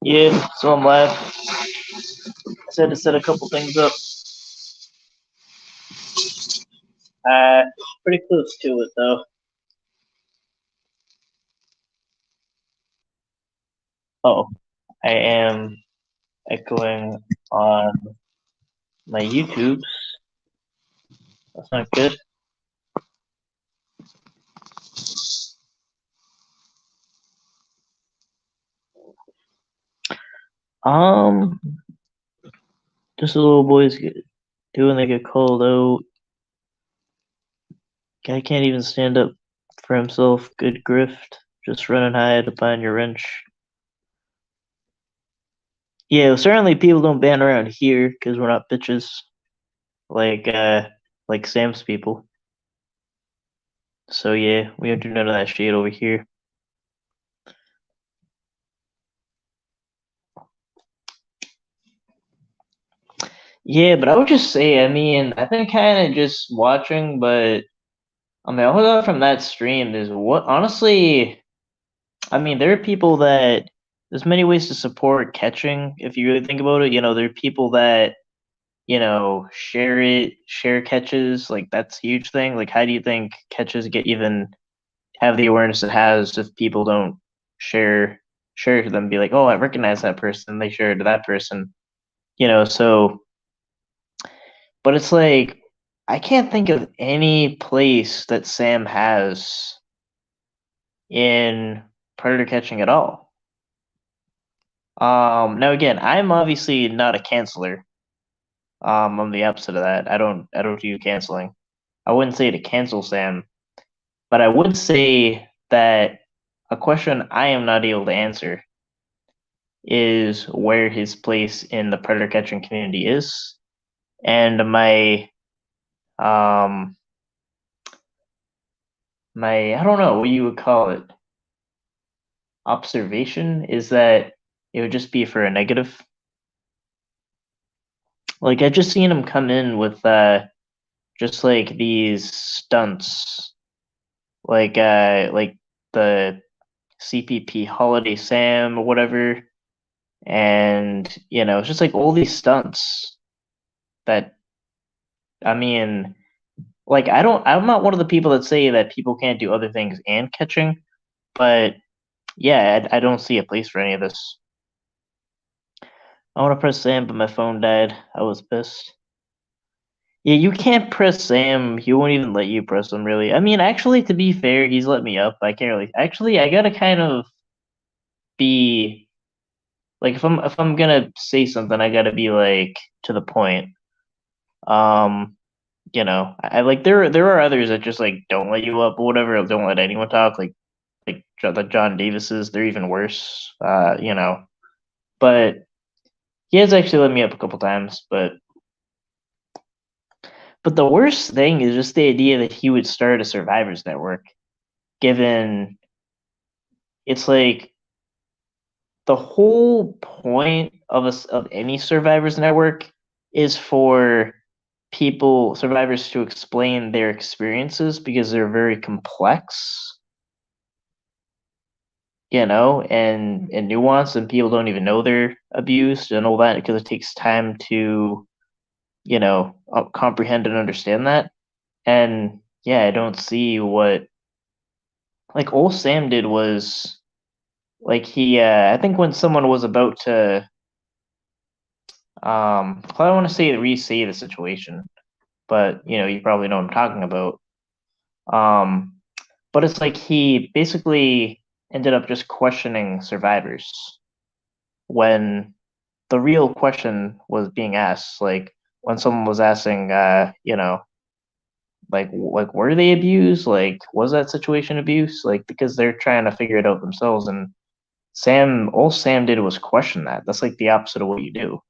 Yeah, so I'm live. I said to set a couple things up. Uh, Pretty close to it though. Oh, I am echoing on my YouTubes. That's not good. Um, just a little boys doing they get called out. Guy can't even stand up for himself. Good grift. Just running high to find your wrench. Yeah, well, certainly people don't ban around here because we're not bitches like like Sam's people. So yeah, we don't do none of that shit over here. Yeah, but I would just say, I mean, I've been kind of just watching, but I mean, all I got from that stream is what honestly, I mean, there are people that there's many ways to support catching if you really think about it. There are people that, share catches, like that's a huge thing. Like, how do you think catches get even have the awareness it has if people don't share share to them, be like, oh, I recognize that person, they share it to that person, so but it's like I can't think of any place that Sam has in predator catching at all. Now again, I'm obviously not a canceller. I'm the opposite of that. I don't do canceling. I wouldn't say to cancel Sam, but I would say that a question I am not able to answer is where his place in the predator catching community is. And um my I don't know what you would call it, observation is that it would just be for a negative. Like I just seen him come in with just like these stunts, like the CPP Holiday Sam or whatever, and it's just like all these stunts that I mean, like I'm not one of the people that say that people can't do other things and catching, but yeah, I don't see a place for any of this. I want to press Sam, but my phone died. I was pissed. Yeah, you can't press Sam. He won't even let you press him, really. I mean, actually, to be fair, he's let me up. I can't really. Actually, I gotta kind of be like, if I'm gonna say something, I gotta be like to the point. Um, I like there are others that just like don't let you up or whatever. Or don't let anyone talk. Like the John Davises, they're even worse. But he has actually let me up a couple times. But the worst thing is just the idea that he would start a survivors network, given it's like the whole point of any survivors network is for survivors to explain their experiences because they're very complex, and nuanced, and people don't even know they're abused and all that because it takes time to comprehend and understand that. And yeah, I don't see what like all Sam did was like I think when someone was about to I don't want to say re-say the situation, but you probably know what I'm talking about. Um but it's like he basically ended up just questioning survivors when the real question was being asked, like when someone was asking like were they abused, like was that situation abuse, like because they're trying to figure it out themselves. And all Sam did was question that. That's like the opposite of what you do.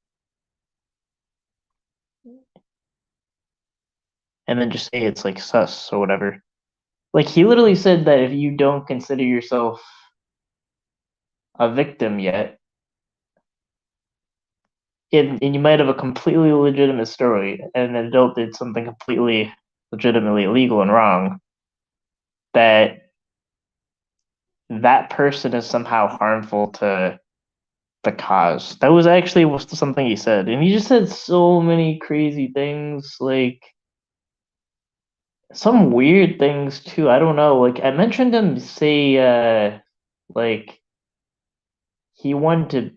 And then just say it's like sus or whatever. Like he literally said that if you don't consider yourself a victim yet, and you might have a completely legitimate story, and an adult did something completely legitimately illegal and wrong, that that person is somehow harmful to the cause. That was actually something he said, and he just said so many crazy things, like some weird things too. I don't know. Like I mentioned him say, like he wanted to,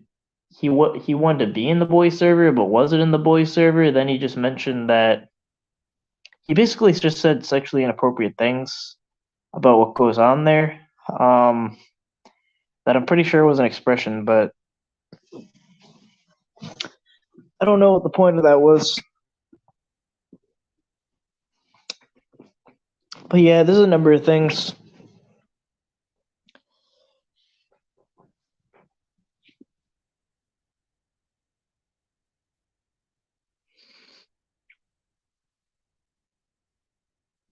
he wanted to be in the boy server, but wasn't in the boy server. Then he just mentioned that he basically just said sexually inappropriate things about what goes on there. That I'm pretty sure was an expression, but I don't know what the point of that was. But yeah, there's a number of things.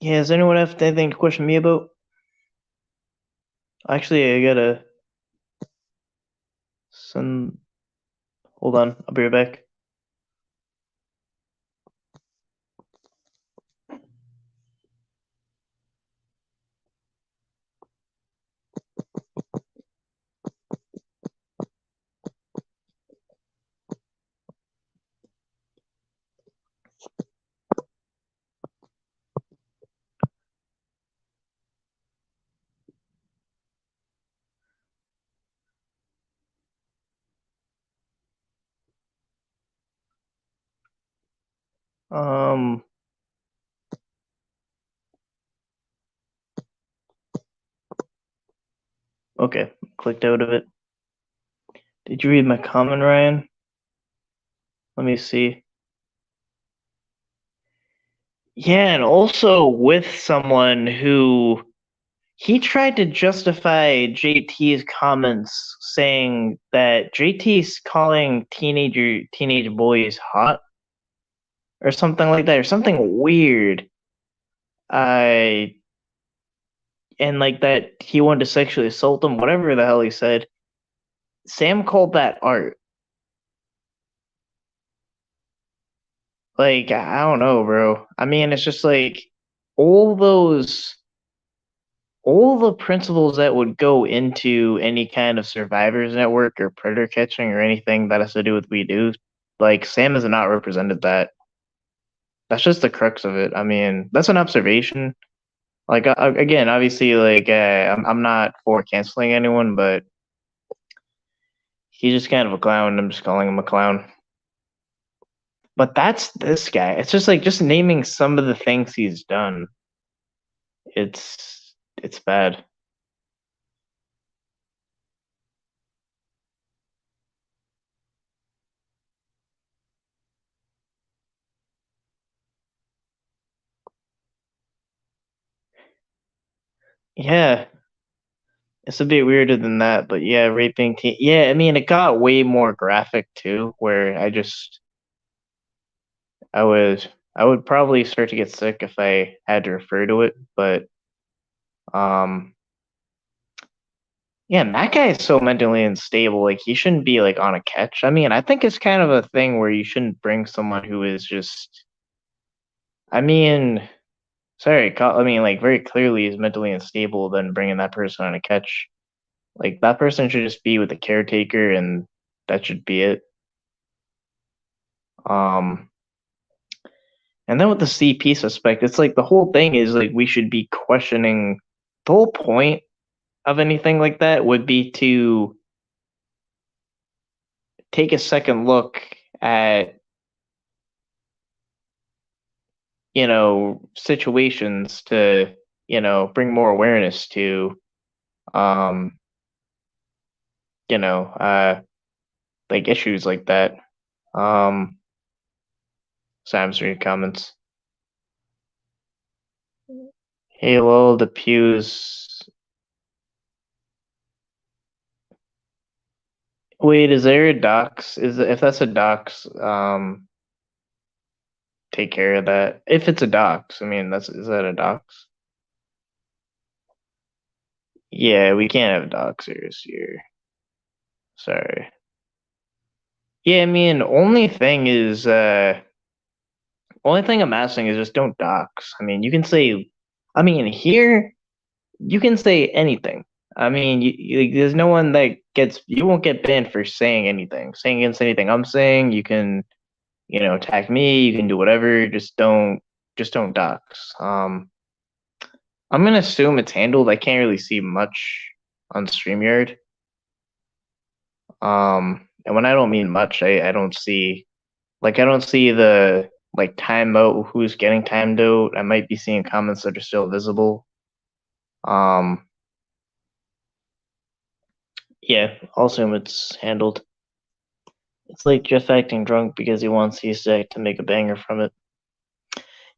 Yeah, does anyone have anything to question me about? Actually, I gotta send. Hold on, I'll be right back. Um, okay, clicked out of it. Did you read my comment, Ryan? Let me see. Yeah, and also with someone who he tried to justify JT's comments saying that JT's calling teenage boys hot or something like that or something weird. I and like that he wanted to sexually assault them, whatever the hell he said. Sam called that art. Like, I don't know, bro. I mean, it's just like all those all the principles that would go into any kind of survivors network or predator catching or anything that has to do with we do, like Sam has not represented that. That's just the crux of it. I mean, that's an observation. Like again, obviously, like I'm not for canceling anyone, but he's just kind of a clown. I'm just calling him a clown. But that's this guy. It's just like just naming some of the things he's done. It's bad. Yeah, it's a bit weirder than that, but yeah, raping teen. Yeah, I mean, it got way more graphic too, where I would I would probably start to get sick if I had to refer to it, but um yeah, and that guy is so mentally unstable. Like he shouldn't be like on a catch. I mean, I think it's kind of a thing where you shouldn't bring someone who is just. I mean, sorry, I mean, like very clearly is mentally unstable. Then bringing that person on a catch, like that person should just be with the caretaker, and that should be it. Um, and then with the CP suspect, it's like the whole thing is like we should be questioning. The whole point of anything like that would be to take a second look at situations to bring more awareness to um you know like issues like that. Sam's read comments. Halo the pews. Wait, is there a docs? If that's a docs, take care of that. If it's a docs, I mean, is that a docs? Yeah, we can't have doxers here. Sorry. Yeah, I mean, only thing I'm asking is just don't dox. I mean, you can say, here you can say anything. I mean, there's no one that get banned for saying anything, saying against anything I'm saying. You can, attack me. You can do whatever. Just don't dox. I'm gonna assume it's handled. I can't really see much on StreamYard. And when I don't mean much, I don't see the like timeout, who's getting timed out. I might be seeing comments that are still visible. Um, yeah, I'll assume it's handled. It's like Jeff acting drunk because he wants Easter to make a banger from it.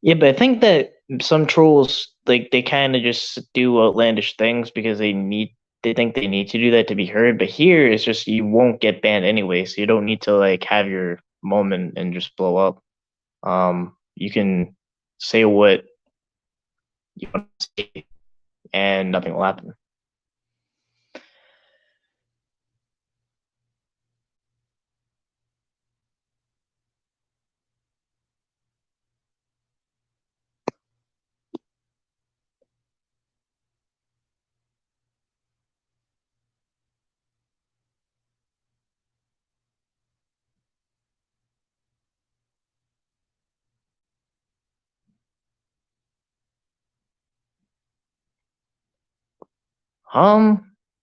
Yeah, but I think that some trolls like they kind of just do outlandish things because they think they need to do that to be heard. But here it's just you won't get banned anyway, so you don't need to like have your moment and just blow up. You can say what you want to say, and nothing will happen.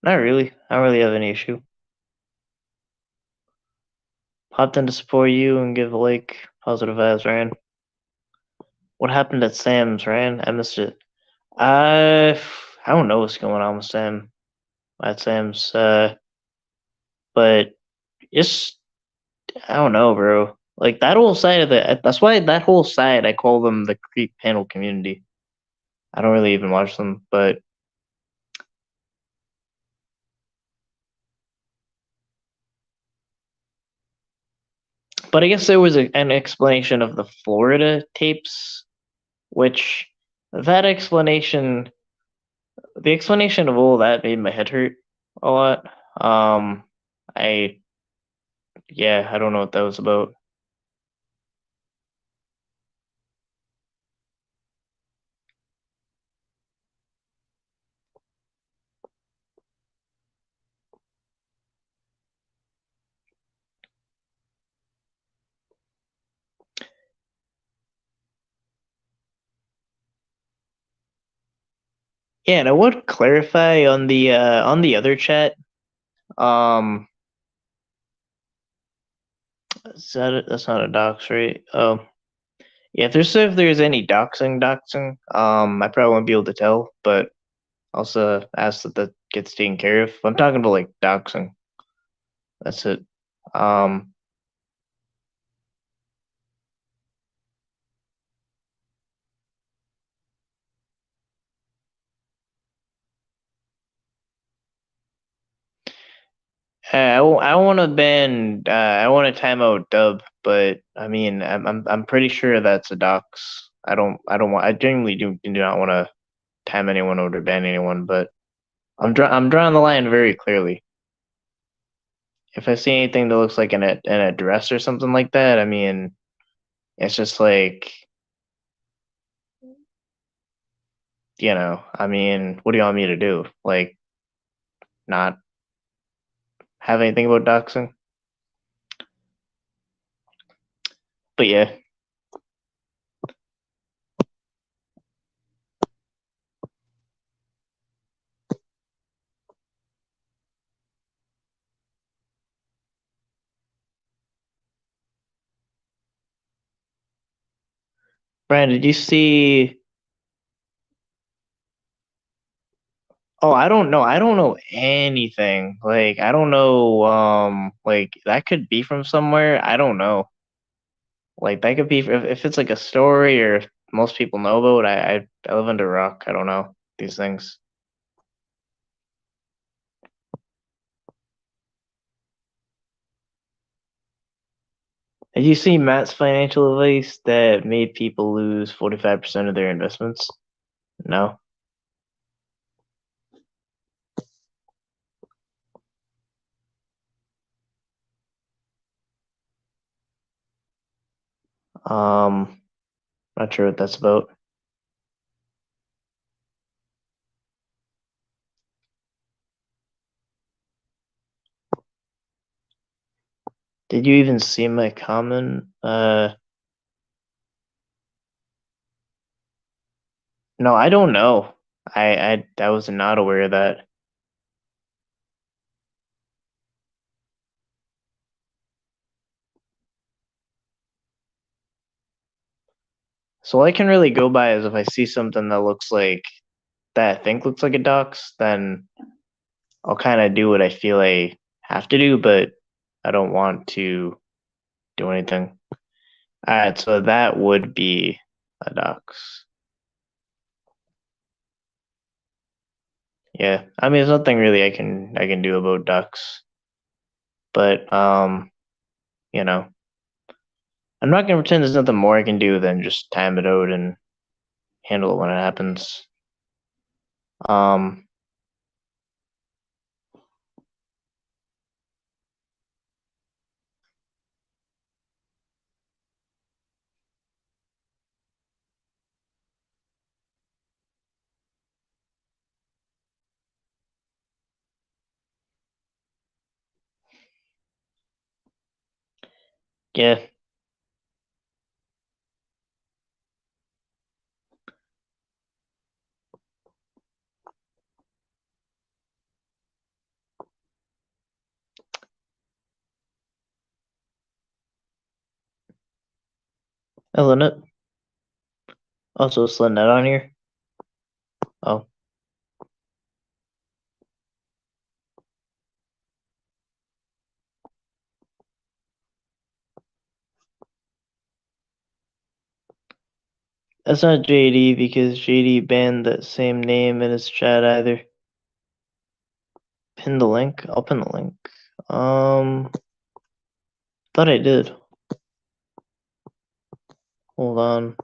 Not really. I don't really have any issue. Popped in to support you and give a like. Positive vibes, Ryan. What happened at Sam's, Ryan? I missed it. I don't know what's going on with Sam at Sam's. But it's I don't know, bro. Like that whole side of that's why that whole side I call them the creep panel community. I don't really even watch them, but I guess there was an explanation of the Florida tapes, which that explanation, the explanation of all that made my head hurt a lot. I yeah, I don't know what that was about. Yeah, and I would clarify on the other chat. Um, that's not a dox, right? Oh, yeah. If there's any doxing, I probably won't be able to tell, but also ask that that gets taken care of. I'm talking about like doxing. That's it. Um, I want to ban. I want to time out Dub, but I mean, I'm pretty sure that's a dox. I don't want. I genuinely do not want to time anyone out or ban anyone, but I'm drawing the line very clearly. If I see anything that looks like an address or something like that, I mean, it's just like, I mean, what do you want me to do? Like, not have anything about doxing? But yeah, Brian, did you see? Oh, I don't know. I don't know anything. Like, I don't know. Like that could be from somewhere. I don't know. Like that could be if it's like a story or if most people know about. I live under a rock. I don't know these things. Did you see Matt's financial advice that made people lose 45% of their investments? No. Not sure what that's about. Did you even see my comment? No, I don't know. I was not aware of that. So all I can really go by is if I see something that looks like that I think looks like a dox, then I'll kind of do what I feel I have to do, but I don't want to do anything. All right, so that would be a dox. Yeah, I mean, there's nothing really I can do about ducks, but you know, I'm not gonna pretend there's nothing more I can do than just time it out and handle it when it happens. Um, yeah, Lynette. Also, is Lynette on here? Oh, that's not JD because JD banned that same name in his chat either. Pin the link. I'll pin the link. Thought I did. Hold on.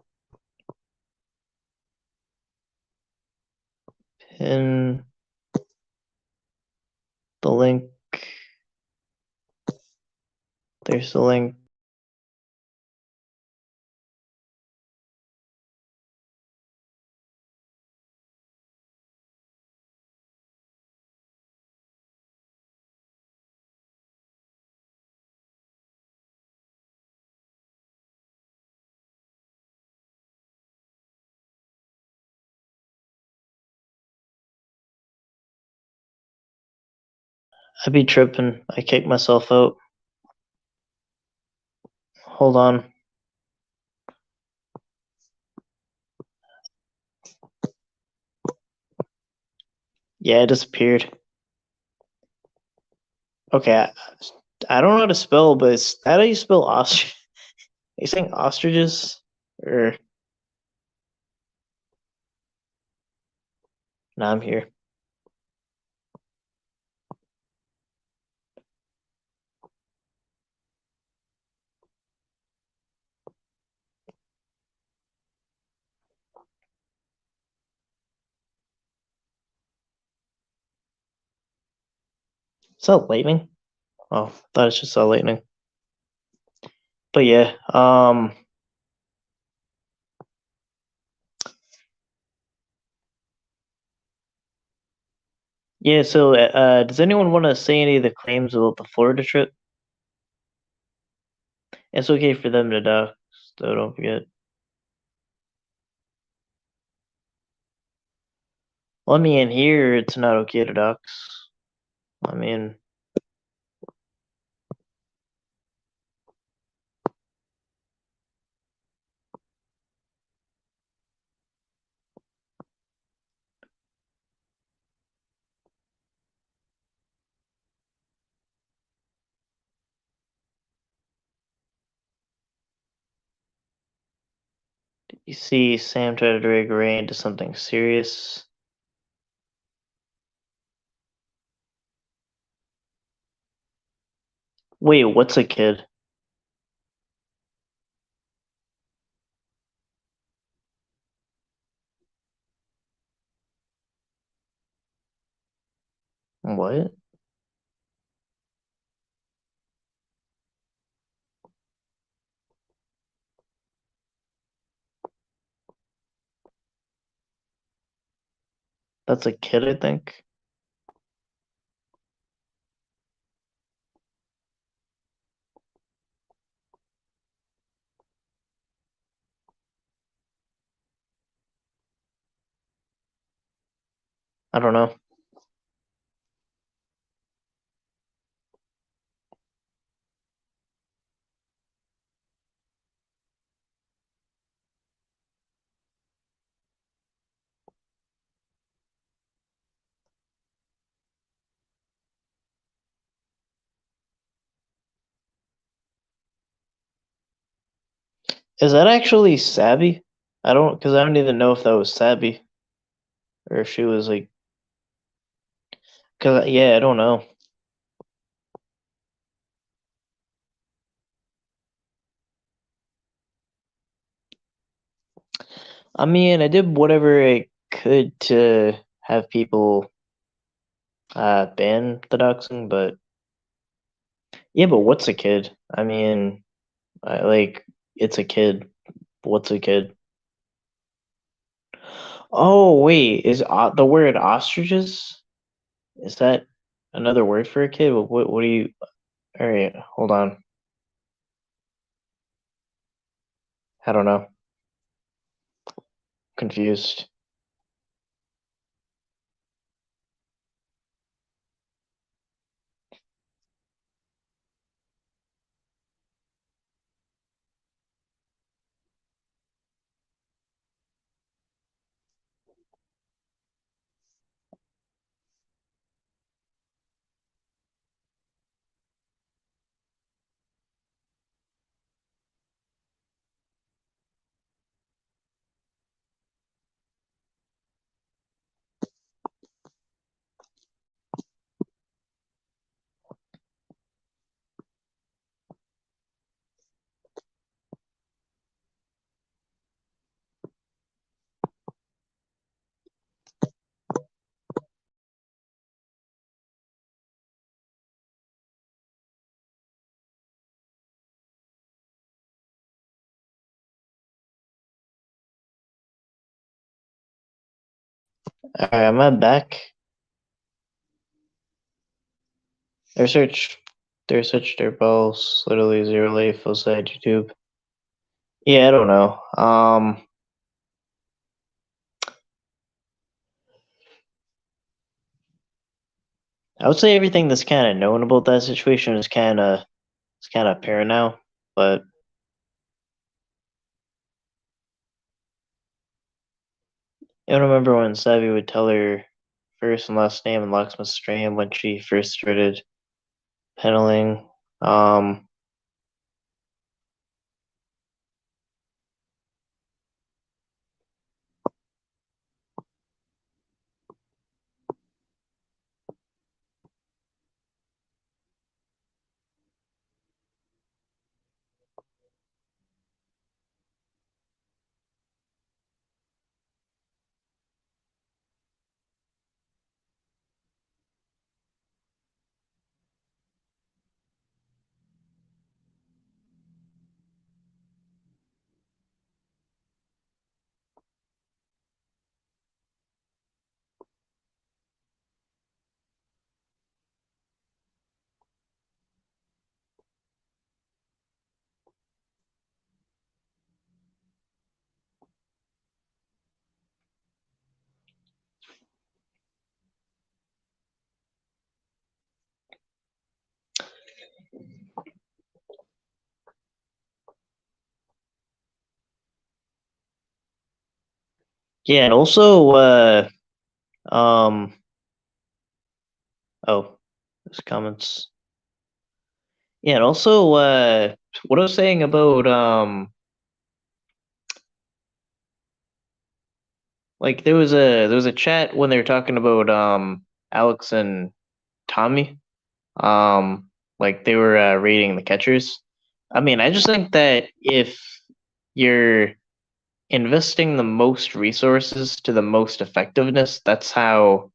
Pin the link. There's the link. I'd be tripping. I kicked myself out. Hold on. Yeah, it disappeared. Okay, I don't know how to spell, but how do you spell ostrich? Are you saying ostriches? Or no, I'm here. Is that lightning? Oh, thought it's just lightning. But yeah, yeah. So, does anyone want to say any of the claims about the Florida trip? It's okay for them to dox, so don't forget. Well, I mean, here it's not okay to dox. I mean, you see Sam try to drag Ray into something serious. Wait, what's a kid? What? That's a kid, I think. I don't know. Is that actually Sabby? Because I don't even know if that was Sabby or if she was like, cause yeah, I don't know. I mean, I did whatever I could to have people ban the doxing, but yeah, but what's a kid? I mean, like it's a kid. What's a kid? Oh wait, is the word ostriches? Is that another word for a kid? What do you? All right, hold on. I don't know. Confused. All right, am I back? Their search, their balls literally zero life outside YouTube. Yeah, I don't know. I would say everything that's kind of known about that situation is kind of apparent now, but I don't remember when Savvy would tell her first and last name and locksmith stream when she first started pedaling. Um, yeah, and also, um, oh, there's comments. Yeah, and also, what I was saying about, like there was a chat when they were talking about, Alex and Tommy. Like they were rating the catchers. I mean, I just think that if you're investing the most resources to the most effectiveness, that's how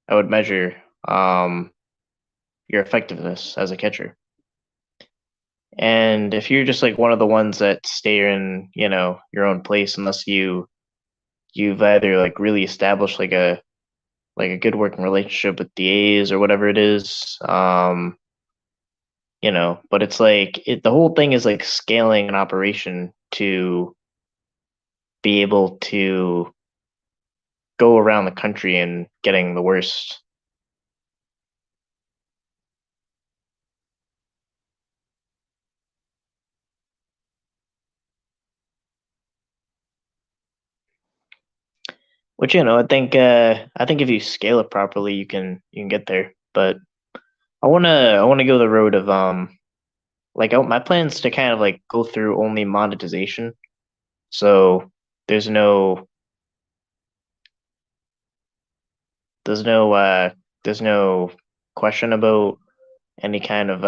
I would measure your effectiveness as a catcher. And if you're just like one of the ones that stay in, you know, your own place unless you've either like really established like a good working relationship with the A's or whatever it is, you know, but it's like the whole thing is like scaling an operation to be able to go around the country and getting the worst. Which I think if you scale it properly, you can get there. But I wanna go the road of my plans to kind of like go through only monetization. So there's no there's no uh there's no question about any kind of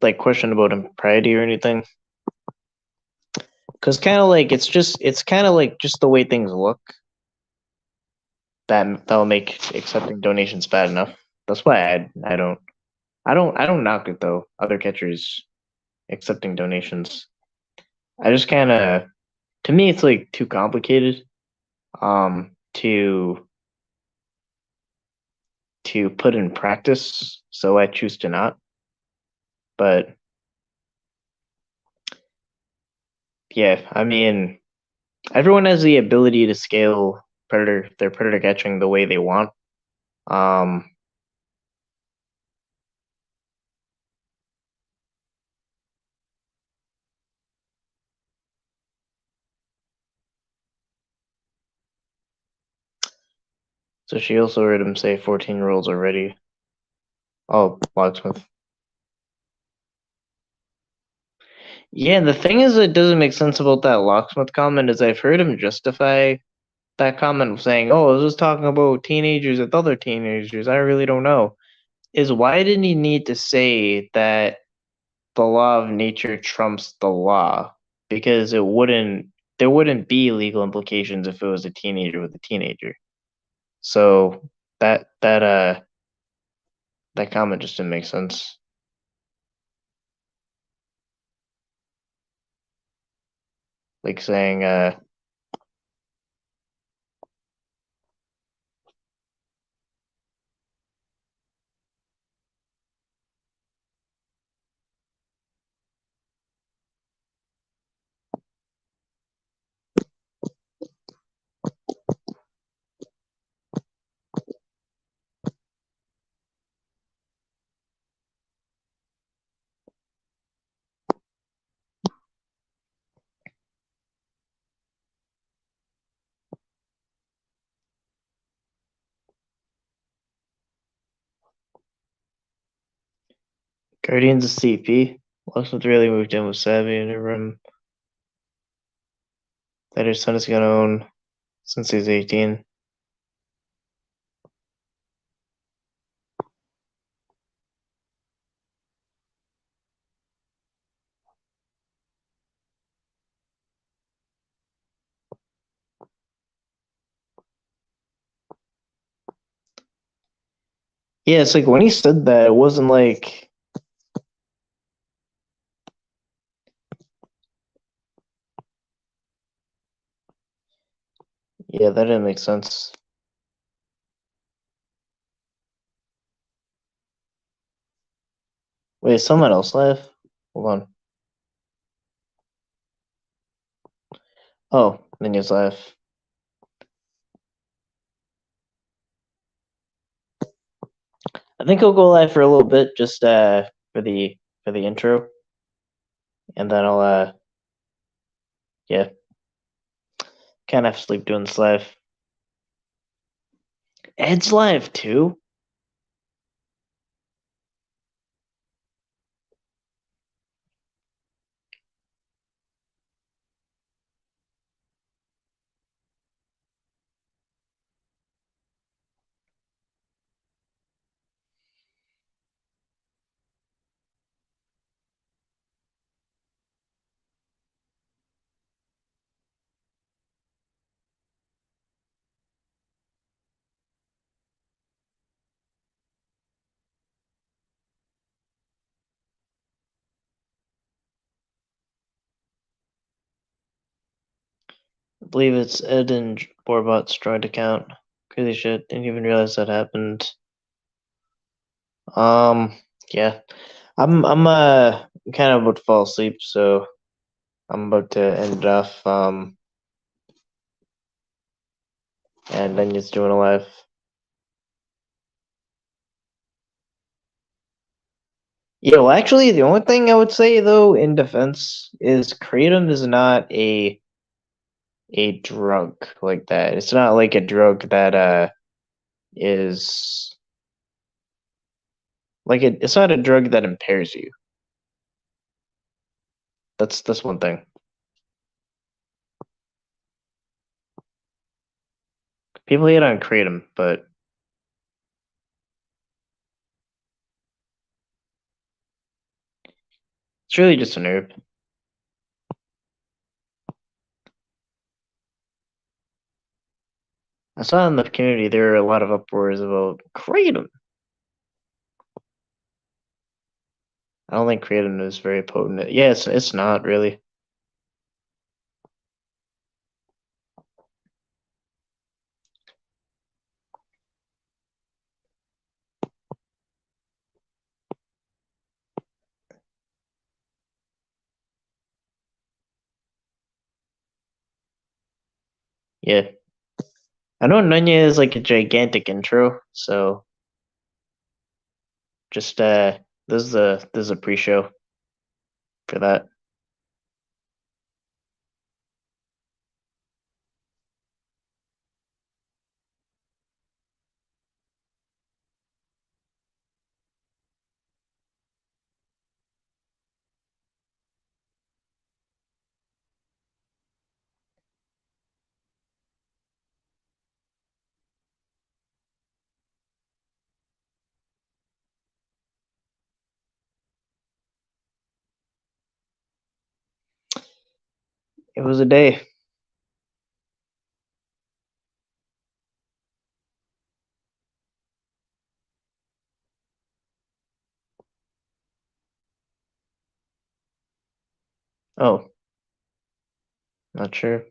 like question about impropriety or anything. Because kind of like it's kind of like just the way things look that'll make accepting donations bad enough. That's why I don't knock it though. Other catchers accepting donations. I just kind of to me it's like too complicated to put in practice, so I choose to not. But yeah, I mean, everyone has the ability to scale their predator catching the way they want. Um, so she also heard him say 14 rolls already. Oh, locksmith. Yeah, the thing is, it doesn't make sense about that locksmith comment. Is I've heard him justify that comment saying, "Oh, I was just talking about teenagers with other teenagers. I really don't know." Is why didn't he need to say that the law of nature trumps the law? Because there wouldn't be legal implications if it was a teenager with a teenager. So that comment just didn't make sense. Like saying Guardians of CP. Locksmith really moved in with Savvy in a room that his son is gonna own since he's 18. Yeah, it's like when he said that, it wasn't like yeah, that didn't make sense. Wait, is someone else live? Hold on. Oh, Ninja's live. I think I'll go live for a little bit, just for the intro, and then I'll yeah, can't have sleep doing this live. Ed's live too. I believe it's Ed and Warbot destroyed account. Crazy shit. Didn't even realize that happened. Um, yeah. I'm kind of about to fall asleep, so I'm about to end it off. And then just doing a live. Yeah, well, actually, the only thing I would say though in defense is kratom is not a drug like that. It's not like a drug that is like it's not a drug that impairs you. That's one thing. People hate on kratom, but it's really just an herb. I saw in the community there are a lot of uproars about kratom. I don't think kratom is very potent. Yeah, it's not really. Yeah. I know Nunya is like a gigantic intro, so just this is a pre-show for that. It was a day. Oh, not sure.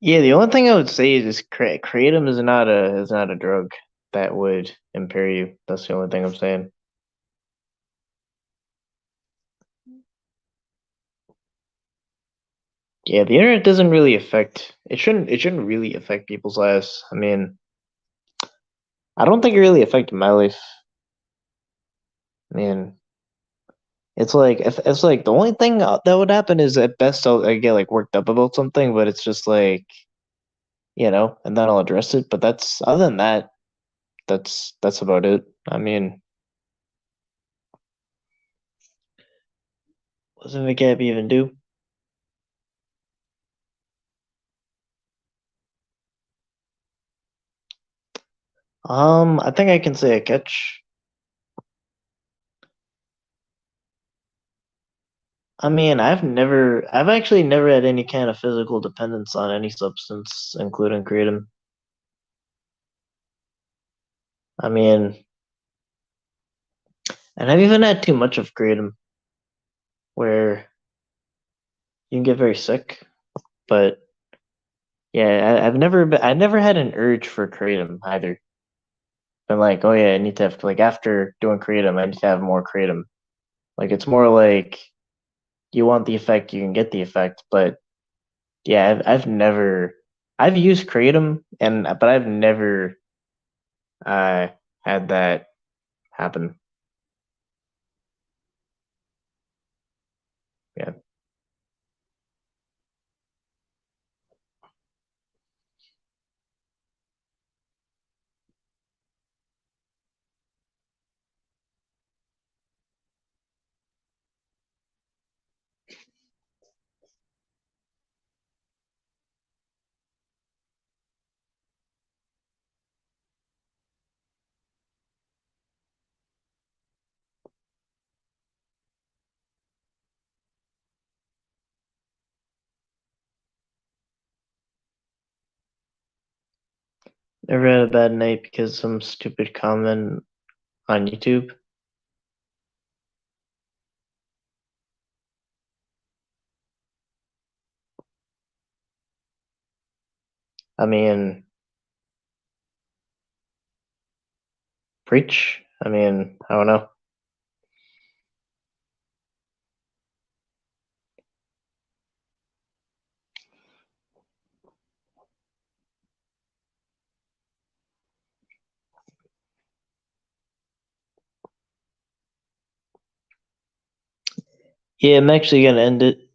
Yeah, the only thing I would say is kratom is not a drug that would impair you. That's the only thing I'm saying. Yeah, the internet doesn't really affect. It shouldn't really affect people's lives. I mean, I don't think it really affected my life. I mean, it's like if it's like the only thing that would happen is at best I get like worked up about something, but it's just like and then I'll address it. But that's other than that, that's about it. I mean, what does the gap even do? I think I can say a catch. I mean, I've actually never had any kind of physical dependence on any substance, including kratom. I mean, and I've even had too much of kratom, where you can get very sick. But yeah, I never had an urge for kratom either. Been like, oh yeah, I need to have like after doing kratom, I need to have more kratom. Like it's more like you want the effect, you can get the effect. But yeah, I've used kratom but I've never uh had that happen. Yeah. Ever had a bad night because some stupid comment on YouTube? I mean, preach? I mean, I don't know. Yeah, I'm actually gonna end it.